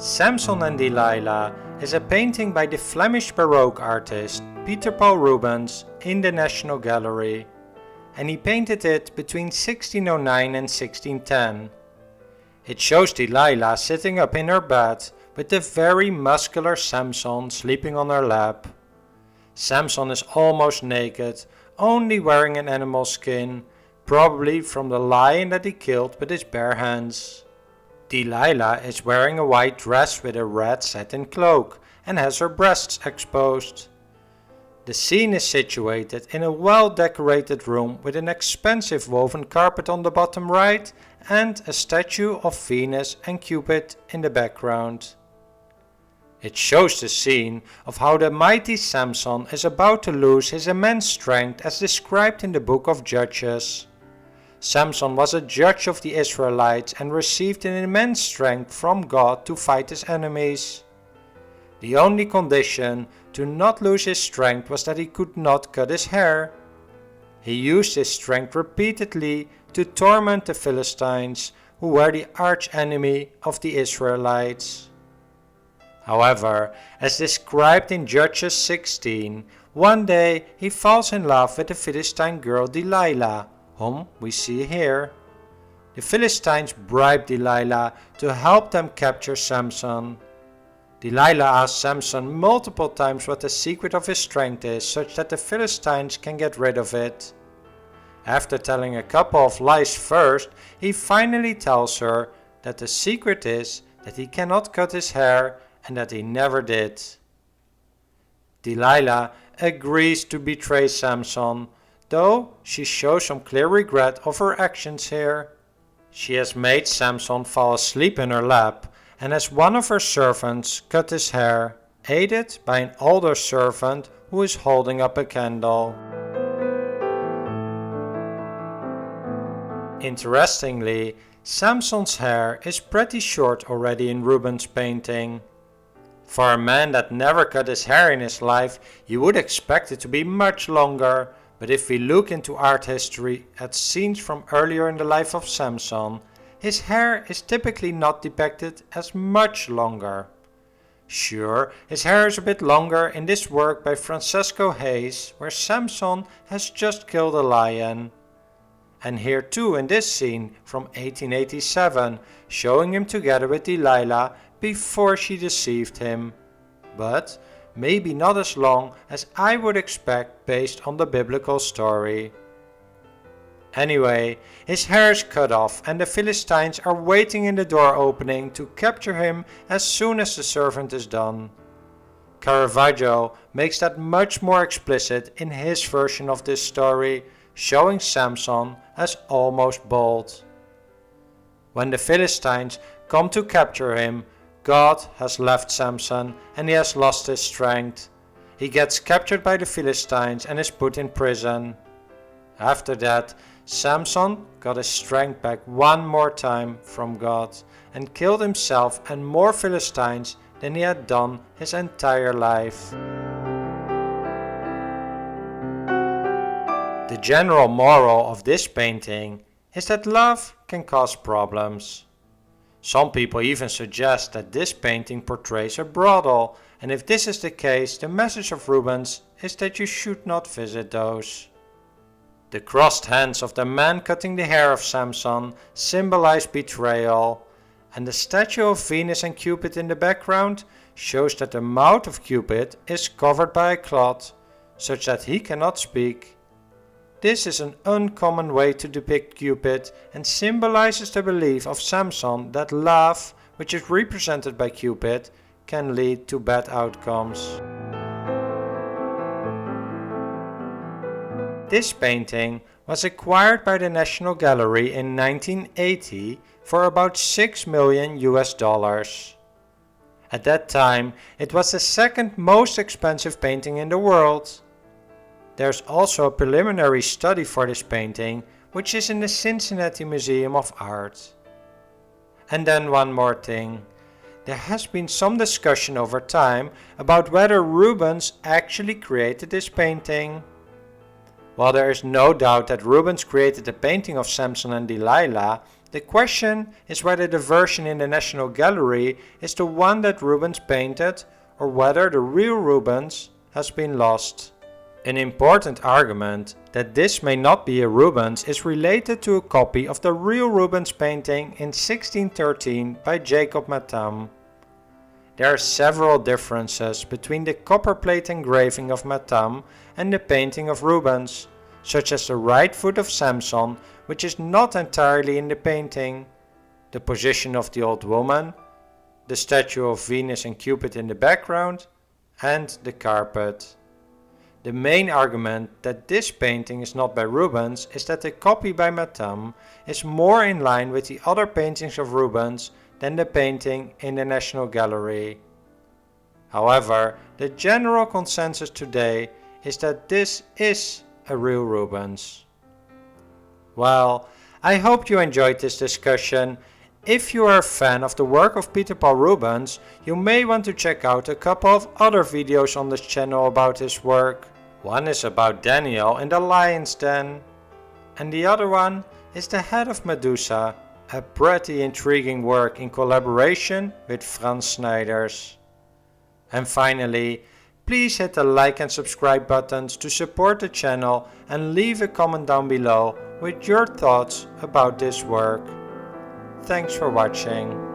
Samson and Delilah is a painting by the Flemish Baroque artist Peter Paul Rubens in the National Gallery, and he painted it between 1609 and 1610. It shows Delilah sitting up in her bed with the very muscular Samson sleeping on her lap. Samson is almost naked, only wearing an animal skin, probably from the lion that he killed with his bare hands. Delilah is wearing a white dress with a red satin cloak and has her breasts exposed. The scene is situated in a well-decorated room with an expensive woven carpet on the bottom right and a statue of Venus and Cupid in the background. It shows the scene of how the mighty Samson is about to lose his immense strength as described in the book of Judges. Samson was a judge of the Israelites and received an immense strength from God to fight his enemies. The only condition to not lose his strength was that he could not cut his hair. He used his strength repeatedly to torment the Philistines, who were the arch-enemy of the Israelites. However, as described in Judges 16, one day he falls in love with the Philistine girl Delilah, whom we see here. The Philistines bribe Delilah to help them capture Samson. Delilah asks Samson multiple times what the secret of his strength is, such that the Philistines can get rid of it. After telling a couple of lies first, he finally tells her that the secret is that he cannot cut his hair and that he never did. Delilah agrees to betray Samson, though she shows some clear regret of her actions here. She has made Samson fall asleep in her lap and has one of her servants cut his hair, aided by an older servant who is holding up a candle. Interestingly, Samson's hair is pretty short already in Rubens' painting. For a man that never cut his hair in his life, you would expect it to be much longer, but if we look into art history at scenes from earlier in the life of Samson, his hair is typically not depicted as much longer. Sure, his hair is a bit longer in this work by Francesco Hayes, where Samson has just killed a lion. And here too in this scene from 1887, showing him together with Delilah before she deceived him. But maybe not as long as I would expect based on the biblical story. Anyway, his hair is cut off and the Philistines are waiting in the door opening to capture him as soon as the servant is done. Caravaggio makes that much more explicit in his version of this story, showing Samson as almost bald. When the Philistines come to capture him, God has left Samson and he has lost his strength. He gets captured by the Philistines and is put in prison. After that, Samson got his strength back one more time from God and killed himself and more Philistines than he had done his entire life. The general moral of this painting is that love can cause problems. Some people even suggest that this painting portrays a brothel, and if this is the case, the message of Rubens is that you should not visit those. The crossed hands of the man cutting the hair of Samson symbolize betrayal, and the statue of Venus and Cupid in the background shows that the mouth of Cupid is covered by a cloth, such that he cannot speak. This is an uncommon way to depict Cupid and symbolizes the belief of Samson that love, which is represented by Cupid, can lead to bad outcomes. This painting was acquired by the National Gallery in 1980 for about $6 million. At that time, it was the second most expensive painting in the world. There's also a preliminary study for this painting, which is in the Cincinnati Museum of Art. And then one more thing. There has been some discussion over time about whether Rubens actually created this painting. While there is no doubt that Rubens created the painting of Samson and Delilah, The question is whether the version in the National Gallery is the one that Rubens painted or whether the real Rubens has been lost. An important argument that this may not be a Rubens is related to a copy of the real Rubens painting in 1613 by Jacob Matham. There are several differences between the copperplate engraving of Matham and the painting of Rubens, such as the right foot of Samson, which is not entirely in the painting, the position of the old woman, the statue of Venus and Cupid in the background, and the carpet. The main argument that this painting is not by Rubens is that the copy by Matham is more in line with the other paintings of Rubens than the painting in the National Gallery. However, the general consensus today is that this is a real Rubens. Well, I hope you enjoyed this discussion. If you are a fan of the work of Peter Paul Rubens, you may want to check out a couple of other videos on this channel about his work. One is about Daniel in the lion's den, and the other one is The Head of Medusa, a pretty intriguing work in collaboration with Frans Snijders. And finally, please hit the like and subscribe buttons to support the channel and leave a comment down below with your thoughts about this work. Thanks for watching.